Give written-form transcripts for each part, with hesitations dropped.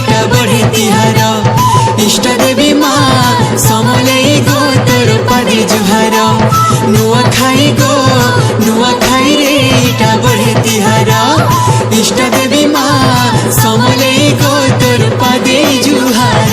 इटा बढ़े तिहार इष्ट देवी माँ समलेई गो तोर पादे जुहार नुआ खाई गो नुआ खाई रे इटा बढ़े तिहार इष्ट देवी माँ समलेई गो तोर पादे जुहार।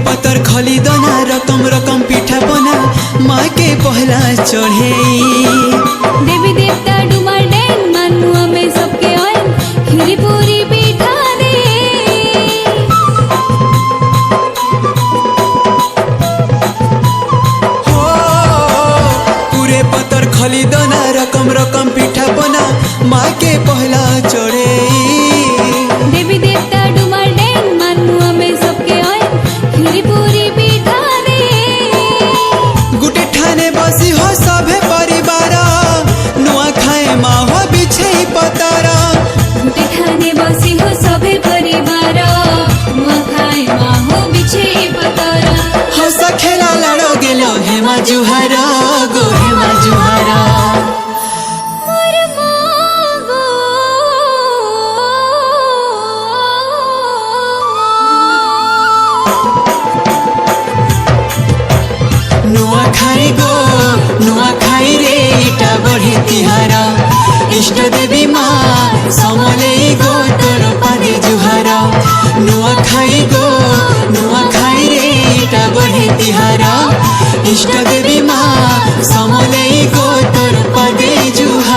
पतर खली दना रकम रकम पिठा बना माँ के पहला चढ़े देवी देवता डुमर डैन मानुआ में सबके आयन खीरी पूरी पिठा दे हो पूरे पतर खली दना रकम रकम पिठा बना माँ के पहला चढ़े देवी देवता डुमर डैन मानुआ में सबके आयन खीरी पूरी पिठा दे गुटे ठाने बसी हो सभे परिवार नुआ खाए माँ हो बिछे पतारा गुटे ठाने बसी हो सभे परिवार नुआ खाए माँ हो बिछे पतारा हंस खेला लड़ो गेलो हेमा जुहार गो हेमा जुहार नुआ खाई गो नुआ खाई रे इटा बढ़े तिहार इष्ट देवी